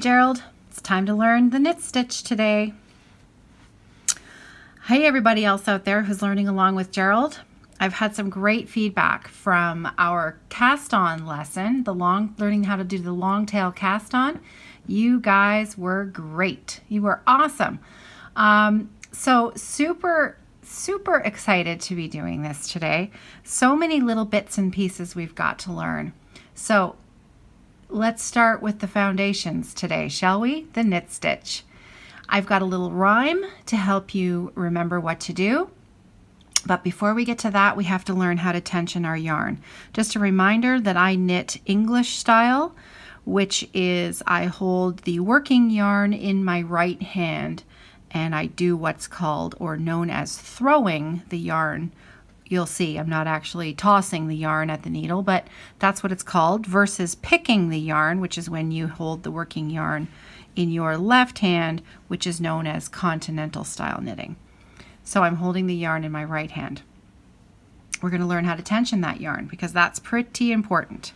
Gerald. It's time to learn the knit stitch today. Hey everybody else out there who's learning along with Gerald. I've had some great feedback from our cast on lesson, learning how to do the Longtail Cast On. You guys were great. You were awesome. So super excited to be doing this today. So many little bits and pieces we've got to learn. So let's start with the foundations today, shall we? The knit stitch. I've got a little rhyme to help you remember what to do. But before we get to that, we have to learn how to tension our yarn. Just a reminder that I knit English style, which is I hold the working yarn in my right hand and I do what's called or known as throwing the yarn. You'll see I'm not actually tossing the yarn at the needle, but that's what it's called, versus picking the yarn, which is when you hold the working yarn in your left hand, which is known as continental style knitting. So I'm holding the yarn in my right hand. We're going to learn how to tension that yarn because that's pretty important.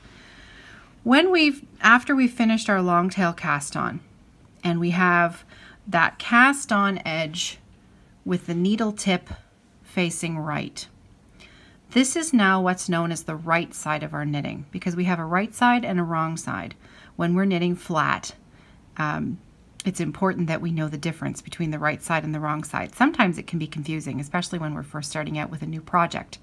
After we've finished our longtail cast on and we have that cast on edge with the needle tip facing right, this is now what's known as the right side of our knitting, because we have a right side and a wrong side. When we're knitting flat, it's important that we know the difference between the right side and the wrong side. Sometimes it can be confusing, especially when we're first starting out with a new project.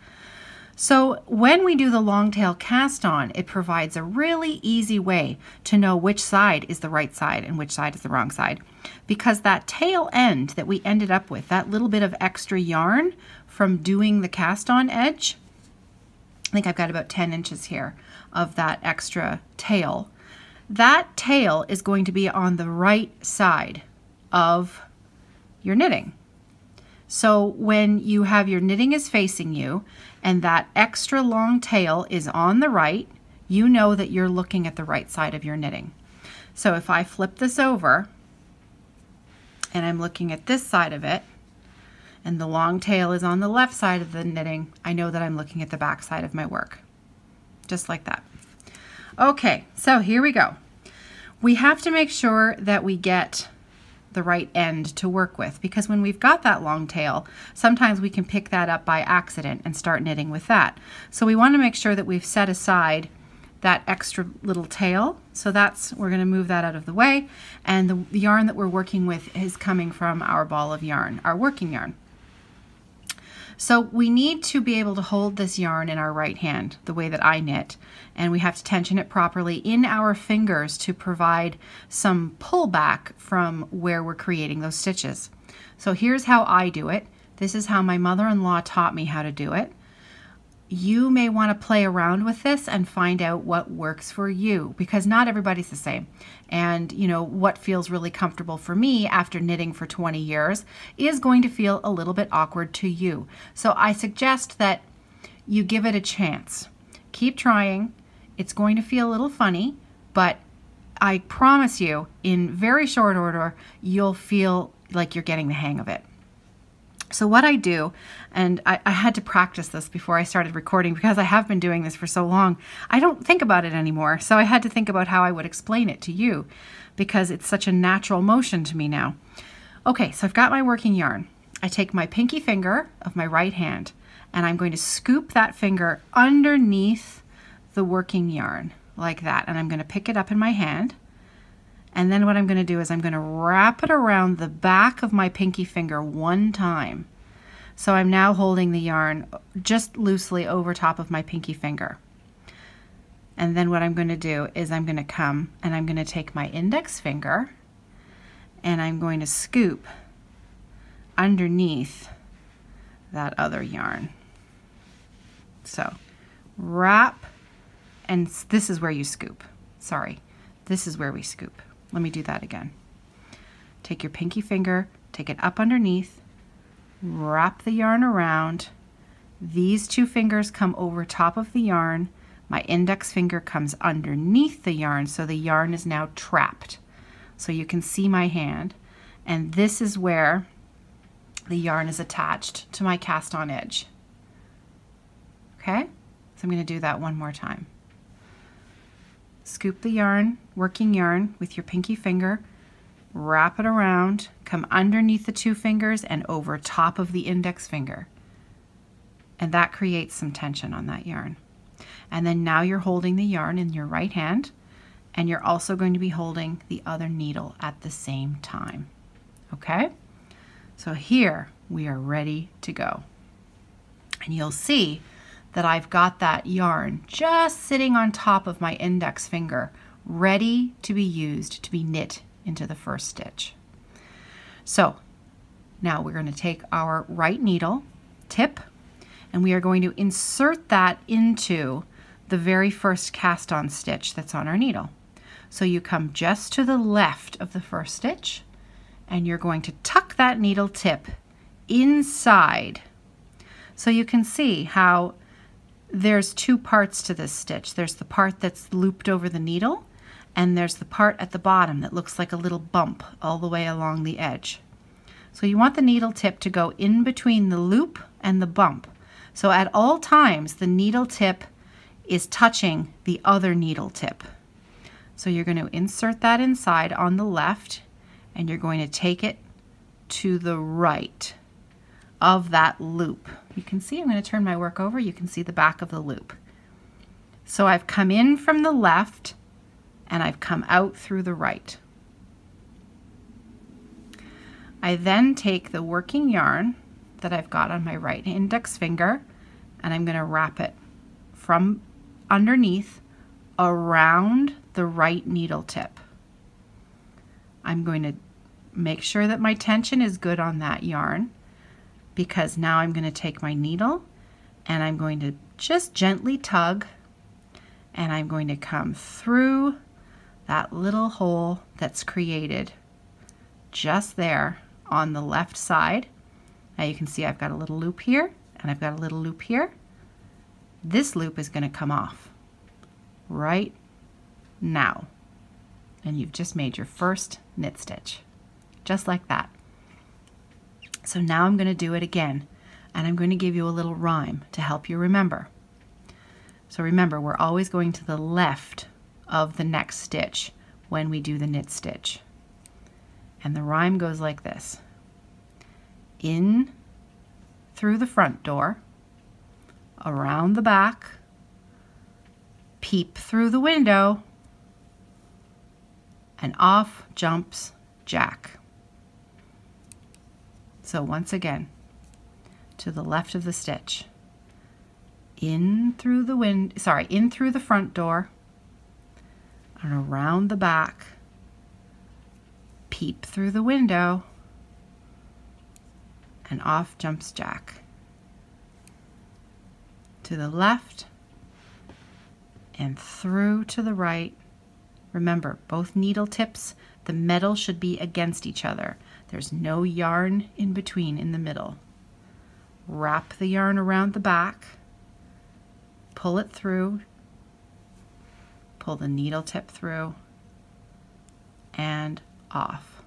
So when we do the longtail cast on, it provides a really easy way to know which side is the right side and which side is the wrong side. Because that tail end that we ended up with, that little bit of extra yarn from doing the cast on edge, I think I've got about 10 inches here of that extra tail. That tail is going to be on the right side of your knitting. So when you have your knitting is facing you and that extra long tail is on the right, you know that you're looking at the right side of your knitting. So if I flip this over and I'm looking at this side of it, and the long tail is on the left side of the knitting, I know that I'm looking at the back side of my work. Just like that. Okay, so here we go. We have to make sure that we get the right end to work with, because when we've got that long tail, sometimes we can pick that up by accident and start knitting with that. So we want to make sure that we've set aside that extra little tail. So we're going to move that out of the way, and the yarn that we're working with is coming from our ball of yarn, our working yarn. So we need to be able to hold this yarn in our right hand the way that I knit, and we have to tension it properly in our fingers to provide some pullback from where we're creating those stitches. So here's how I do it. This is how my mother-in-law taught me how to do it. You may want to play around with this and find out what works for you, because not everybody's the same. And you know, what feels really comfortable for me after knitting for 20 years is going to feel a little bit awkward to you. So I suggest that you give it a chance. Keep trying. It's going to feel a little funny, but I promise you, in very short order, you'll feel like you're getting the hang of it. So what I do, and I had to practice this before I started recording because I have been doing this for so long, I don't think about it anymore. So I had to think about how I would explain it to you because it's such a natural motion to me now. Okay, so I've got my working yarn. I take my pinky finger of my right hand and I'm going to scoop that finger underneath the working yarn like that. And I'm going to pick it up in my hand. And then what I'm going to do is I'm going to wrap it around the back of my pinky finger one time. So I'm now holding the yarn just loosely over top of my pinky finger. And then what I'm going to do is I'm going to come and I'm going to take my index finger and I'm going to scoop underneath that other yarn. So wrap, and this is where you scoop. Sorry, this is where we scoop. Let me do that again. Take your pinky finger, take it up underneath, wrap the yarn around. These two fingers come over top of the yarn. My index finger comes underneath the yarn, so the yarn is now trapped. So you can see my hand. And this is where the yarn is attached to my cast on edge. Okay? So I'm going to do that one more time. scoop the yarn, working yarn, with your pinky finger, wrap it around, come underneath the 2 fingers and over top of the index finger. And that creates some tension on that yarn. And then now you're holding the yarn in your right hand, and you're also going to be holding the other needle at the same time. Okay? So here we are ready to go. And you'll see that I've got that yarn just sitting on top of my index finger, ready to be used to be knit into the first stitch. So now we're going to take our right needle tip, and we are going to insert that into the very first cast on stitch that's on our needle. So you come just to the left of the first stitch, and you're going to tuck that needle tip inside. So you can see how there's 2 parts to this stitch. There's the part that's looped over the needle, and there's the part at the bottom that looks like a little bump all the way along the edge. So you want the needle tip to go in between the loop and the bump. So at all times, the needle tip is touching the other needle tip. So you're going to insert that inside on the left, and you're going to take it to the right of that loop. You can see, I'm going to turn my work over, you can see the back of the loop. So I've come in from the left, and I've come out through the right. I then take the working yarn that I've got on my right index finger, and I'm going to wrap it from underneath around the right needle tip. I'm going to make sure that my tension is good on that yarn, because now I'm going to take my needle and I'm going to just gently tug, and I'm going to come through that little hole that's created just there on the left side. Now you can see I've got a little loop here and I've got a little loop here. This loop is going to come off right now, and you've just made your first knit stitch, just like that. So now I'm going to do it again, and I'm going to give you a little rhyme to help you remember. So remember, we're always going to the left of the next stitch when we do the knit stitch. And the rhyme goes like this: in through the front door, around the back, peep through the window, and off jumps Jack. So once again, to the left of the stitch, in through the front door, and around the back, peep through the window, and off jumps Jack. To the left and through to the right. Remember, both needle tips, the metal should be against each other. There's no yarn in between in the middle. Wrap the yarn around the back, pull it through, pull the needle tip through, and off.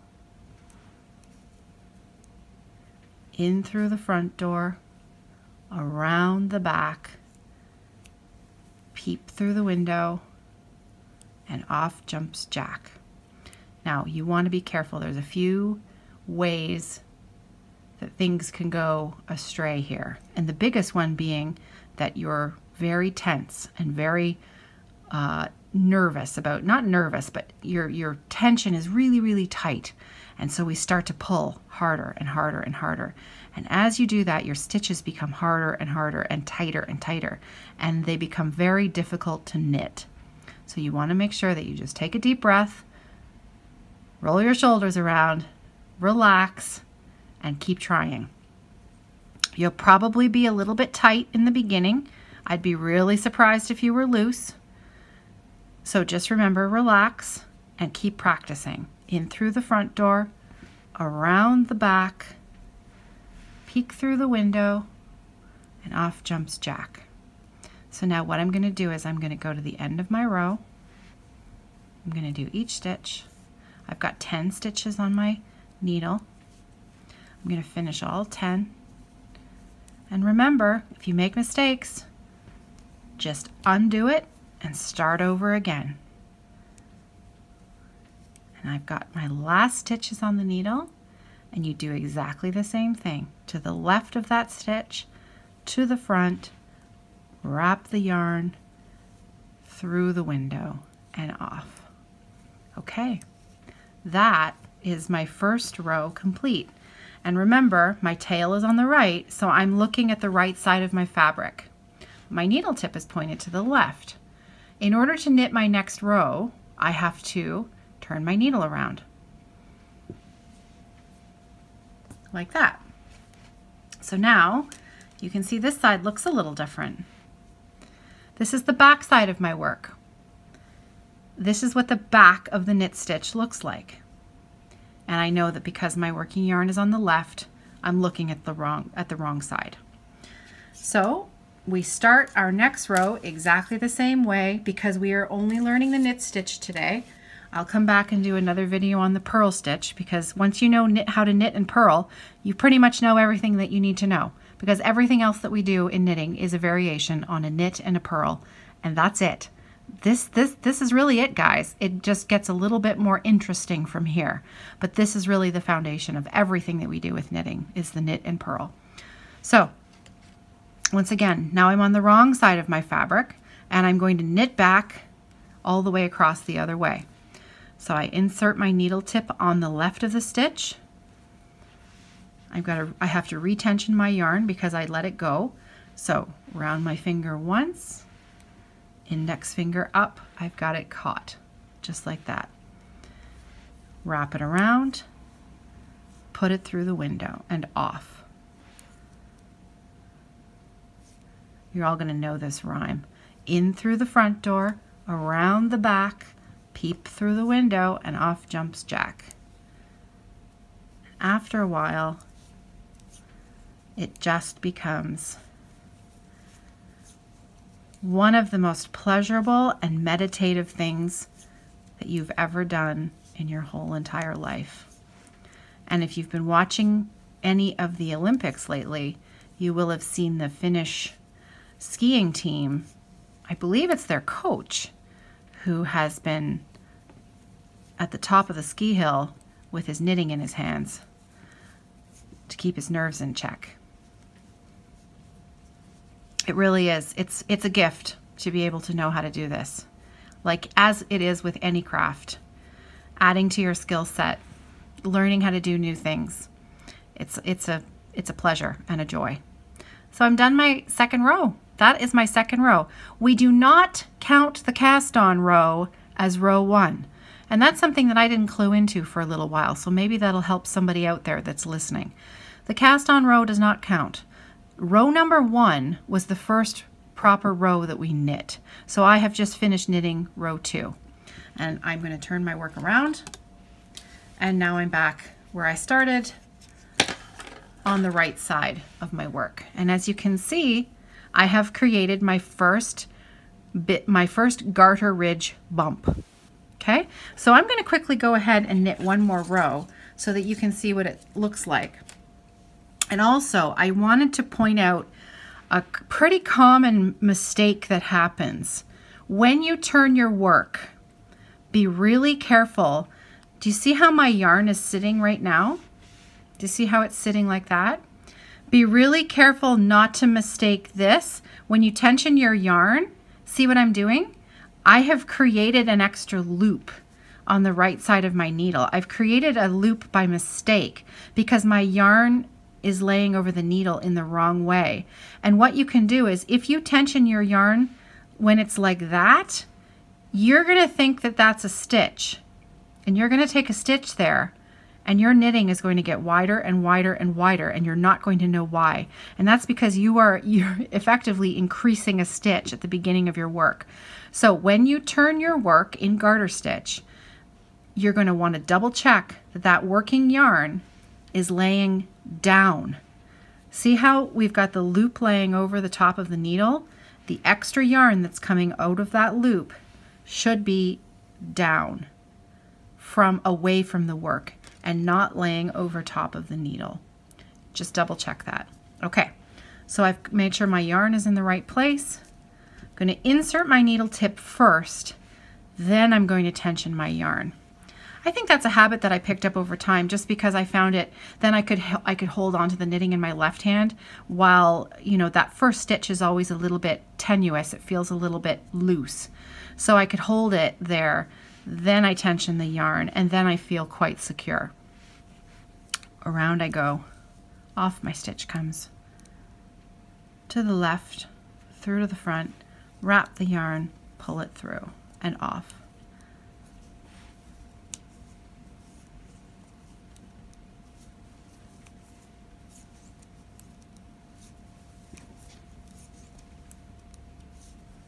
In through the front door, around the back, peep through the window, and off jumps Jack. Now you want to be careful. There's a few ways that things can go astray here, and the biggest one being that you're very tense and very nervous about, not nervous, but your tension is really, really tight, and so we start to pull harder and harder and harder. And as you do that, your stitches become harder and harder and tighter, and they become very difficult to knit. So you want to make sure that you just take a deep breath, roll your shoulders around, relax, and keep trying. You'll probably be a little bit tight in the beginning. I'd be really surprised if you were loose. So just remember, relax and keep practicing. In through the front door, around the back, peek through the window, and off jumps Jack. So now what I'm going to do is I'm going to go to the end of my row. I'm going to do each stitch. I've got 10 stitches on my needle. I'm going to finish all 10. And remember, if you make mistakes, just undo it and start over again. And I've got my last stitches on the needle, and you do exactly the same thing. To the left of that stitch, to the front, wrap the yarn through the window and off. Okay, that is my first row complete. And remember, my tail is on the right, so I'm looking at the right side of my fabric. My needle tip is pointed to the left. In order to knit my next row, I have to turn my needle around. Like that. So now you can see this side looks a little different. This is the back side of my work. This is what the back of the knit stitch looks like. And I know that because my working yarn is on the left, I'm looking at the wrong side. So we start our next row exactly the same way because we are only learning the knit stitch today. I'll come back and do another video on the purl stitch because once you know how to knit and purl, you pretty much know everything that you need to know, because everything else that we do in knitting is a variation on a knit and a purl, and that's it. This is really it, guys. It just gets a little bit more interesting from here, but this is really the foundation of everything that we do with knitting is the knit and purl. So once again, now I'm on the wrong side of my fabric and I'm going to knit back all the way across the other way. So I insert my needle tip on the left of the stitch. I have to retension my yarn because I let it go. So round my finger once, index finger up, I've got it caught, just like that. Wrap it around, put it through the window and off. You're all going to know this rhyme. In through the front door, around the back, peep through the window, and off jumps Jack. After a while, it just becomes one of the most pleasurable and meditative things that you've ever done in your whole entire life. And if you've been watching any of the Olympics lately, you will have seen the Finnish skiing team. I believe it's their coach who has been at the top of the ski hill with his knitting in his hands to keep his nerves in check. It really is. It's a gift to be able to know how to do this. Like as it is with any craft, adding to your skill set, learning how to do new things. It's a pleasure and a joy. So I'm done my second row. That is my second row. We do not count the cast on row as row 1. And that's something that I didn't clue into for a little while, so maybe that'll help somebody out there that's listening. The cast on row does not count. Row number 1 was the first proper row that we knit. So I have just finished knitting row 2. And I'm going to turn my work around. And now I'm back where I started on the right side of my work. And as you can see, I have created my first garter ridge bump. Okay, so I'm going to quickly go ahead and knit one more row so that you can see what it looks like. And also, I wanted to point out a pretty common mistake that happens. When you turn your work, be really careful. Do you see how my yarn is sitting right now? Do you see how it's sitting like that? Be really careful not to mistake this. When you tension your yarn, see what I'm doing? I have created an extra loop on the right side of my needle. I've created a loop by mistake because my yarn is laying over the needle in the wrong way. And what you can do is if you tension your yarn when it's like that, you're going to think that that's a stitch. And you're going to take a stitch there. And your knitting is going to get wider and wider and wider, and you're not going to know why. And that's because you're effectively increasing a stitch at the beginning of your work. So when you turn your work in garter stitch, you're going to want to double check that that working yarn is laying down. See how we've got the loop laying over the top of the needle? The extra yarn that's coming out of that loop should be down, away from the work, and not laying over top of the needle. Just double check that. Okay, so I've made sure my yarn is in the right place. I'm going to insert my needle tip first, then I'm going to tension my yarn. I think that's a habit that I picked up over time just because I found it, then I could hold on to the knitting in my left hand while, you know, that first stitch is always a little bit tenuous. It feels a little bit loose. So I could hold it there, then I tension the yarn, and then I feel quite secure. Around I go, off my stitch comes, to the left, through to the front, wrap the yarn, pull it through, and off.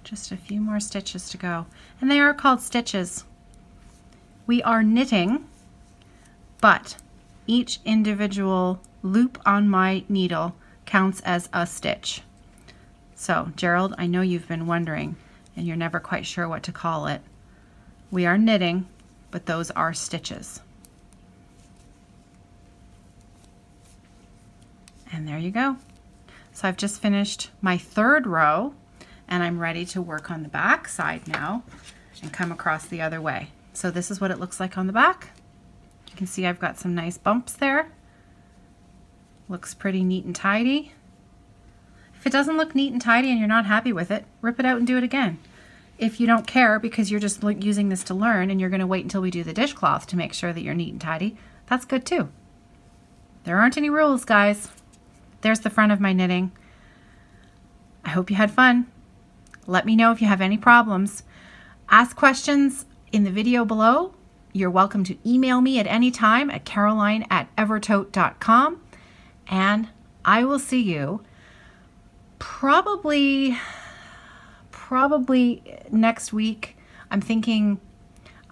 Just a few more stitches to go. And they are called stitches. We are knitting, but each individual loop on my needle counts as a stitch. So, Gerald, I know you've been wondering, and you're never quite sure what to call it. We are knitting, but those are stitches. And there you go. So I've just finished my third row, and I'm ready to work on the back side now and come across the other way. So this is what it looks like on the back. You can see I've got some nice bumps there. Looks pretty neat and tidy. If it doesn't look neat and tidy and you're not happy with it, rip it out and do it again. If you don't care because you're just using this to learn and you're going to wait until we do the dishcloth to make sure that you're neat and tidy, that's good too. There aren't any rules, guys. There's the front of my knitting. I hope you had fun. Let me know if you have any problems. Ask questions in the video below. You're welcome to email me at any time at caroline@evertote.com, and I will see you probably next week. I'm thinking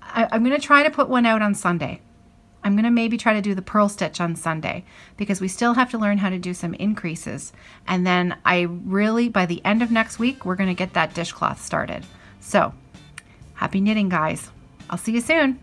I'm going to try to put one out on Sunday. I'm going to maybe try to do the purl stitch on Sunday because we still have to learn how to do some increases. And then by the end of next week, we're going to get that dishcloth started. So, happy knitting, guys. I'll see you soon.